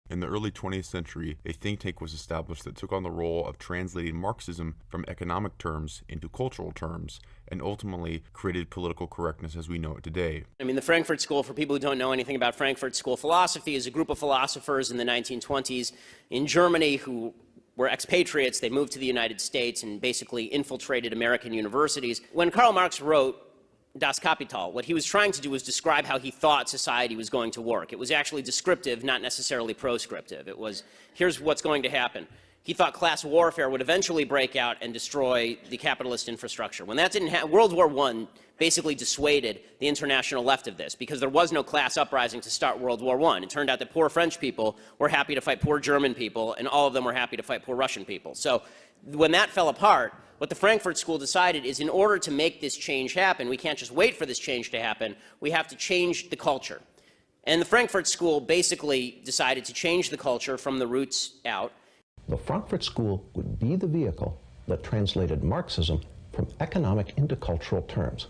In the early 20th century, a think tank was established that took on the role of translating Marxism from economic terms into cultural terms, and ultimately created political correctness as we know it today. I mean, the Frankfurt School, for people who don't know anything about Frankfurt School philosophy, is a group of philosophers in the 1920s in Germany who were expatriates. They moved to the United States and basically infiltrated American universities. When Karl Marx wrote Das Kapital, what he was trying to do was describe how he thought society was going to work. It was actually descriptive, not necessarily proscriptive. It was, here's what's going to happen. He thought class warfare would eventually break out and destroy the capitalist infrastructure. When that didn't happen, World War I basically dissuaded the international left of this because there was no class uprising to start World War I. It turned out that poor French people were happy to fight poor German people, and all of them were happy to fight poor Russian people. So when that fell apart, what the Frankfurt School decided is in order to make this change happen, we can't just wait for this change to happen, we have to change the culture. And the Frankfurt School basically decided to change the culture from the roots out. The Frankfurt School would be the vehicle that translated Marxism from economic into cultural terms,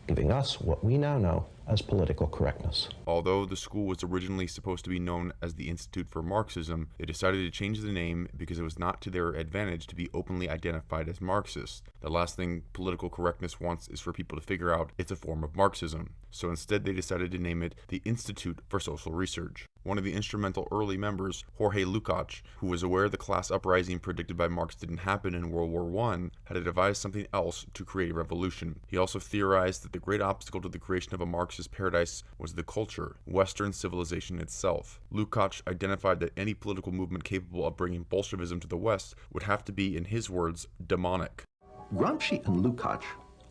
giving us what we now know as political correctness. Although the school was originally supposed to be known as the Institute for Marxism, they decided to change the name because it was not to their advantage to be openly identified as Marxist. The last thing political correctness wants is for people to figure out it's a form of Marxism. So instead they decided to name it the Institute for Social Research. One of the instrumental early members, Jorge Lukács, who was aware the class uprising predicted by Marx didn't happen in World War I, had to devise something else to create a revolution. He also theorized that the great obstacle to the creation of a Marxist paradise was the culture, Western civilization itself. Lukács identified that any political movement capable of bringing Bolshevism to the West would have to be, in his words, demonic. Gramsci and Lukács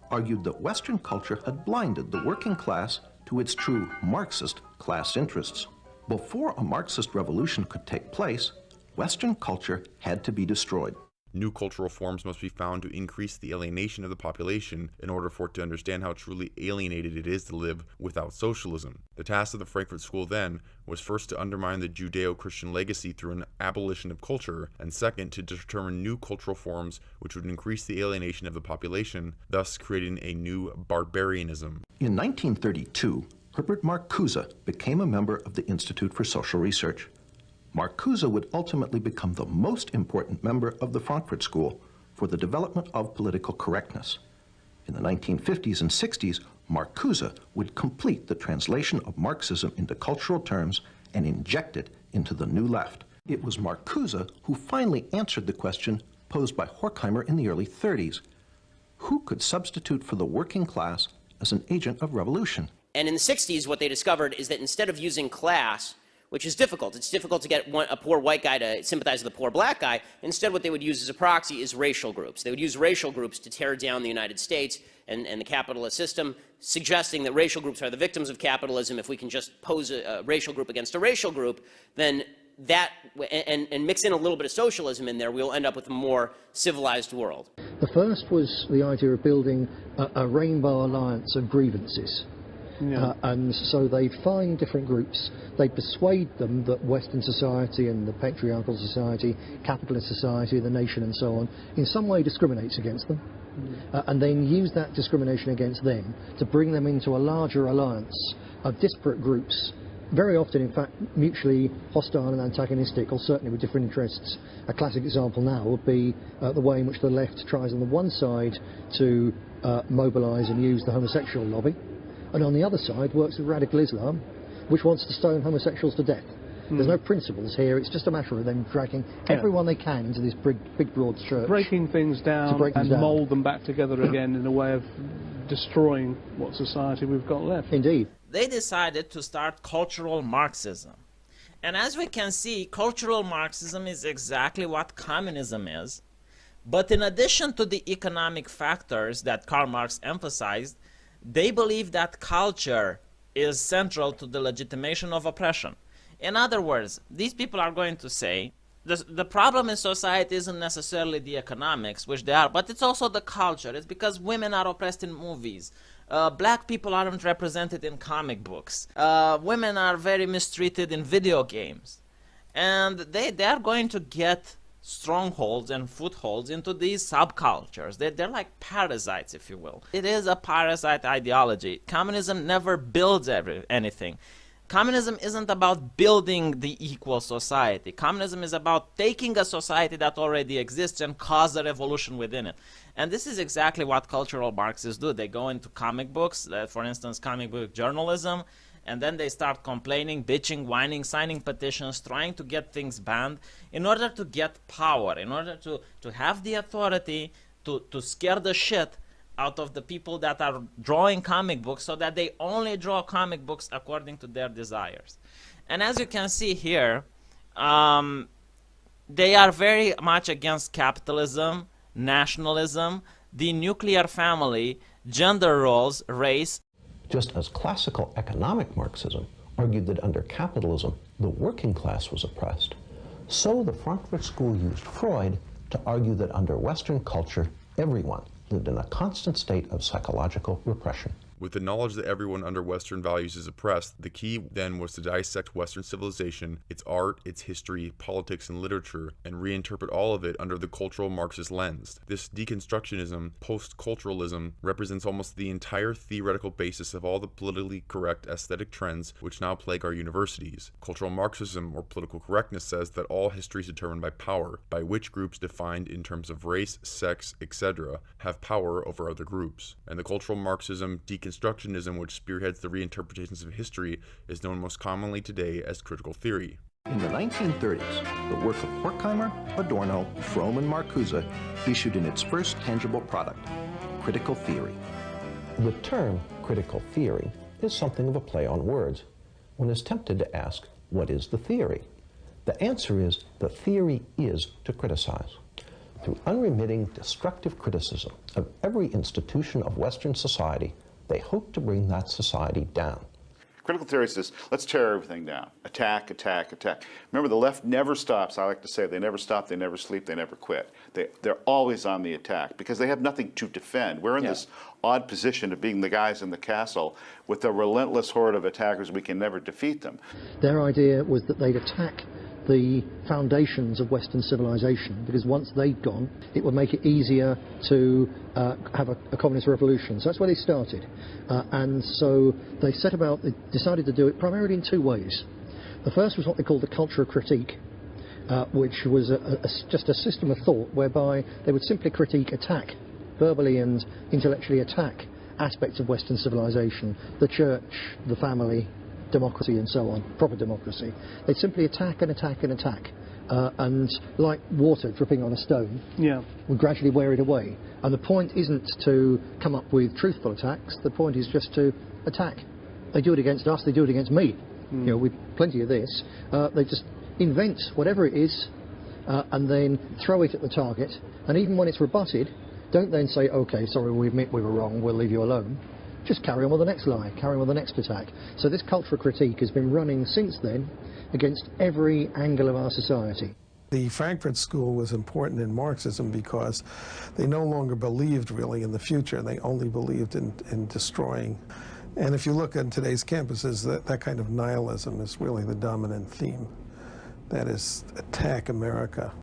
argued that Western culture had blinded the working class to its true Marxist class interests. Before a Marxist revolution could take place, Western culture had to be destroyed. New cultural forms must be found to increase the alienation of the population in order for it to understand how truly alienated it is to live without socialism. The task of the Frankfurt School then was first to undermine the Judeo-Christian legacy through an abolition of culture, and second to determine new cultural forms which would increase the alienation of the population, thus creating a new barbarianism. In 1932, Herbert Marcuse became a member of the Institute for Social Research. Marcuse would ultimately become the most important member of the Frankfurt School for the development of political correctness. In the 1950s and 60s, Marcuse would complete the translation of Marxism into cultural terms and inject it into the New Left. It was Marcuse who finally answered the question posed by Horkheimer in the early 30s. Who could substitute for the working class as an agent of revolution? And in the 60s, what they discovered is that instead of using class, which is difficult, it's difficult to get a poor white guy to sympathize with a poor black guy, instead what they would use as a proxy is racial groups. They would use racial groups to tear down the United States and the capitalist system, suggesting that racial groups are the victims of capitalism. If we can just pose a racial group against a racial group, then that, and mix in a little bit of socialism in there, we'll end up with a more civilized world. The first was the idea of building a rainbow alliance of grievances. Yeah. And so they'd find different groups, they'd persuade them that Western society and the patriarchal society, capitalist society, the nation and so on, in some way discriminates against them, and then use that discrimination against them to bring them into a larger alliance of disparate groups, very often in fact mutually hostile and antagonistic, or certainly with different interests. A classic example now would be the way in which the left tries on the one side to mobilise and use the homosexual lobby, and on the other side works with radical Islam, which wants to stone homosexuals to death. There's no principles here, it's just a matter of them dragging everyone they can into this big broad church. Breaking things down and mould them back together again in a way of destroying what society we've got left. Indeed. They decided to start cultural Marxism. And as we can see, cultural Marxism is exactly what communism is. But in addition to the economic factors that Karl Marx emphasized, they believe that culture is central to the legitimation of oppression. In other words, these people are going to say, the problem in society isn't necessarily the economics, which they are, but it's also the culture. It's because women are oppressed in movies. Black people aren't represented in comic books. Women are very mistreated in video games. And they are going to get strongholds and footholds into these subcultures. They're like parasites, if you will. It is a parasite ideology. Communism never builds anything. Communism isn't about building the equal society. Communism is about taking a society that already exists and cause a revolution within it. And this is exactly what cultural Marxists do. They go into comic books, for instance, comic book journalism, and then they start complaining, bitching, whining, signing petitions, trying to get things banned in order to get power, in order to have the authority to scare the shit out of the people that are drawing comic books so that they only draw comic books according to their desires. And as you can see here, they are very much against capitalism, nationalism, the nuclear family, gender roles, race. Just as classical economic Marxism argued that under capitalism, the working class was oppressed, so the Frankfurt School used Freud to argue that under Western culture, everyone lived in a constant state of psychological repression. With the knowledge that everyone under Western values is oppressed, the key then was to dissect Western civilization, its art, its history, politics, and literature, and reinterpret all of it under the cultural Marxist lens. This deconstructionism, post-culturalism, represents almost the entire theoretical basis of all the politically correct aesthetic trends which now plague our universities. Cultural Marxism, or political correctness, says that all history is determined by power, by which groups defined in terms of race, sex, etc., have power over other groups. And the cultural Marxism, deconstructionism, which spearheads the reinterpretations of history, is known most commonly today as critical theory. In the 1930s, the work of Horkheimer, Adorno, Fromm, and Marcuse issued in its first tangible product, critical theory. The term critical theory is something of a play on words. One is tempted to ask, what is the theory? The answer is, the theory is to criticize. Through unremitting, destructive criticism of every institution of Western society, they hope to bring that society down. Critical theory says, let's tear everything down. Attack, attack, attack. Remember, the left never stops. I like to say they never stop, they never sleep, they never quit. They're always on the attack because they have nothing to defend. We're in this odd position of being the guys in the castle with a relentless horde of attackers. We can never defeat them. Their idea was that they'd attack the foundations of Western civilization, because once they'd gone, it would make it easier to have a communist revolution. So that's where they started. And so they set about, they decided to do it primarily in two ways. The first was what they called the cultural critique, which was just a system of thought whereby they would simply attack, verbally and intellectually attack aspects of Western civilization, the church, the family, democracy and so on, proper democracy. They'd simply attack and attack and attack, and like water dripping on a stone, would gradually wear it away. And the point isn't to come up with truthful attacks, the point is just to attack. They do it against us, they do it against me, you know, with plenty of this. They just invent whatever it is and then throw it at the target, and even when it's rebutted, don't then say, okay, sorry, we admit we were wrong, we'll leave you alone. Just carry on with the next lie, carry on with the next attack. So this cultural critique has been running since then against every angle of our society. The Frankfurt School was important in Marxism because they no longer believed really in the future, they only believed in destroying. And if you look at today's campuses, that kind of nihilism is really the dominant theme. That is, attack America.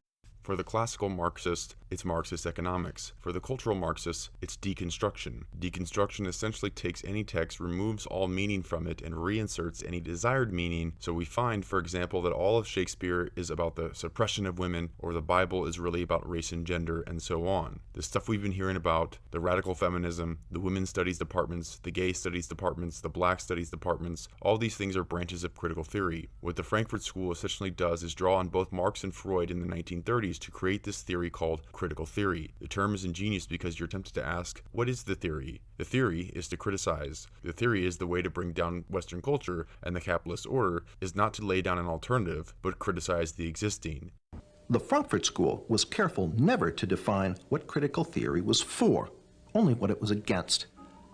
For the classical Marxist, it's Marxist economics. For the cultural Marxists, it's deconstruction. Deconstruction essentially takes any text, removes all meaning from it, and reinserts any desired meaning. So we find, for example, that all of Shakespeare is about the suppression of women, or the Bible is really about race and gender, and so on. The stuff we've been hearing about, the radical feminism, the women's studies departments, the gay studies departments, the black studies departments, all these things are branches of critical theory. What the Frankfurt School essentially does is draw on both Marx and Freud in the 1930s to create this theory called critical theory. The term is ingenious because you're tempted to ask, what is the theory? The theory is to criticize. The theory is the way to bring down Western culture, and the capitalist order is not to lay down an alternative, but criticize the existing. The Frankfurt School was careful never to define what critical theory was for, only what it was against.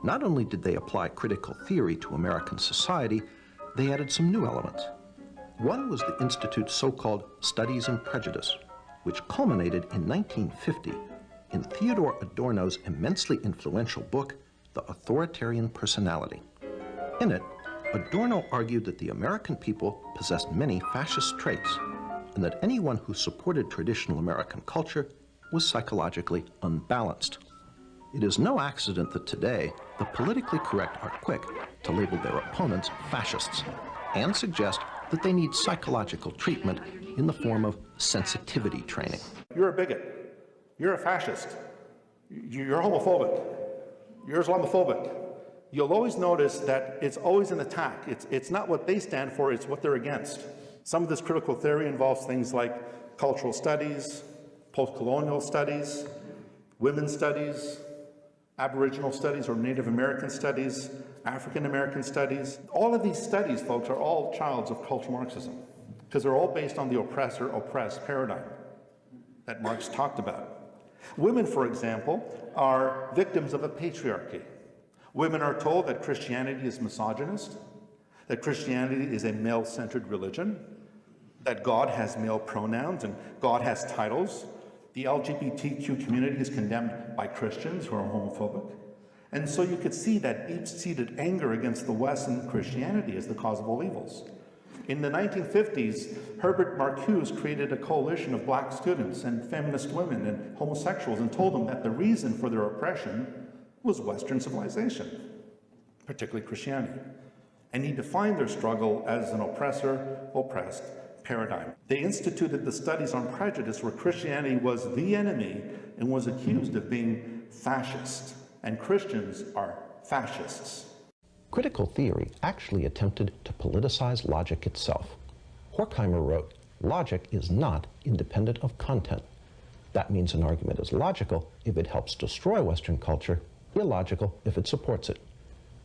Not only did they apply critical theory to American society, they added some new elements. One was the Institute's so-called Studies in Prejudice, which culminated in 1950 in Theodore Adorno's immensely influential book, The Authoritarian Personality. In it, Adorno argued that the American people possessed many fascist traits, and that anyone who supported traditional American culture was psychologically unbalanced. It is no accident that today, the politically correct are quick to label their opponents fascists, and suggest that they need psychological treatment in the form of sensitivity training. You're a bigot. You're a fascist. You're homophobic. You're Islamophobic. You'll always notice that it's always an attack. It's not what they stand for, it's what they're against. Some of this critical theory involves things like cultural studies, post-colonial studies, women's studies, Aboriginal studies or Native American studies, African American studies. All of these studies, folks, are all childs of cultural Marxism because they're all based on the oppressor-oppressed paradigm that Marx talked about. Women, for example, are victims of a patriarchy. Women are told that Christianity is misogynist, that Christianity is a male-centered religion, that God has male pronouns and God has titles. The LGBTQ community is condemned by Christians who are homophobic. And so you could see that deep-seated anger against the West and Christianity as the cause of all evils. In the 1950s, Herbert Marcuse created a coalition of black students and feminist women and homosexuals and told them that the reason for their oppression was Western civilization, particularly Christianity. And he defined their struggle as an oppressor-oppressed paradigm. They instituted the studies on prejudice where Christianity was the enemy and was accused of being fascist, and Christians are fascists. Critical theory actually attempted to politicize logic itself. Horkheimer wrote, "Logic is not independent of content. That means an argument is logical if it helps destroy Western culture, illogical if it supports it."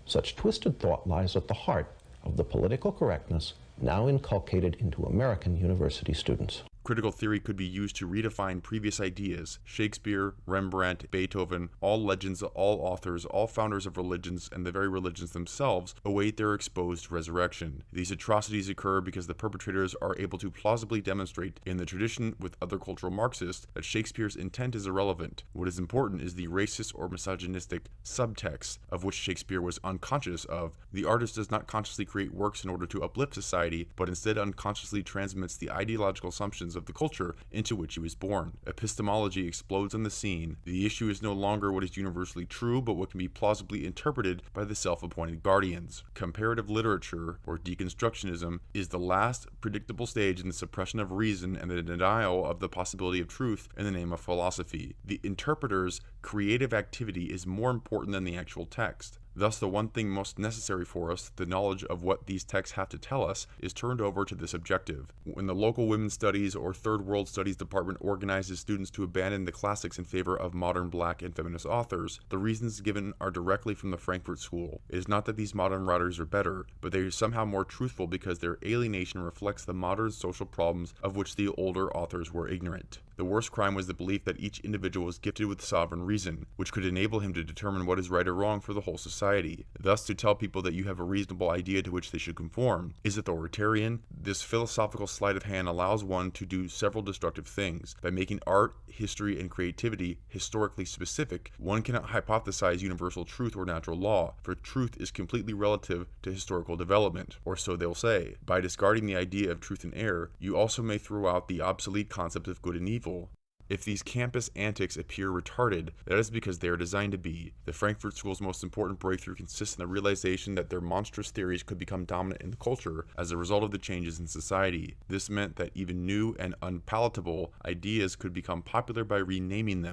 Such twisted thought lies at the heart of the political correctness now inculcated into American university students. Critical theory could be used to redefine previous ideas. Shakespeare, Rembrandt, Beethoven, all legends, all authors, all founders of religions, and the very religions themselves await their exposed resurrection. These atrocities occur because the perpetrators are able to plausibly demonstrate in the tradition with other cultural Marxists that Shakespeare's intent is irrelevant. What is important is the racist or misogynistic subtext of which Shakespeare was unconscious of. The artist does not consciously create works in order to uplift society, but instead unconsciously transmits the ideological assumptions of the culture into which he was born. Epistemology explodes on the scene. The issue is no longer what is universally true, but what can be plausibly interpreted by the self-appointed guardians. Comparative literature, or deconstructionism, is the last predictable stage in the suppression of reason and the denial of the possibility of truth in the name of philosophy. The interpreter's creative activity is more important than the actual text. Thus, the one thing most necessary for us, the knowledge of what these texts have to tell us, is turned over to this objective. When the local women's studies or third world studies department organizes students to abandon the classics in favor of modern black and feminist authors, the reasons given are directly from the Frankfurt School. It is not that these modern writers are better, but they are somehow more truthful because their alienation reflects the modern social problems of which the older authors were ignorant. The worst crime was the belief that each individual was gifted with sovereign reason, which could enable him to determine what is right or wrong for the whole society. Thus, to tell people that you have a reasonable idea to which they should conform is authoritarian. This philosophical sleight of hand allows one to do several destructive things. By making art, history, and creativity historically specific, one cannot hypothesize universal truth or natural law, for truth is completely relative to historical development, or so they'll say. By discarding the idea of truth and error, you also may throw out the obsolete concept of good and evil. If these campus antics appear retarded, that is because they are designed to be. The Frankfurt School's most important breakthrough consists in the realization that their monstrous theories could become dominant in the culture as a result of the changes in society. This meant that even new and unpalatable ideas could become popular by renaming them.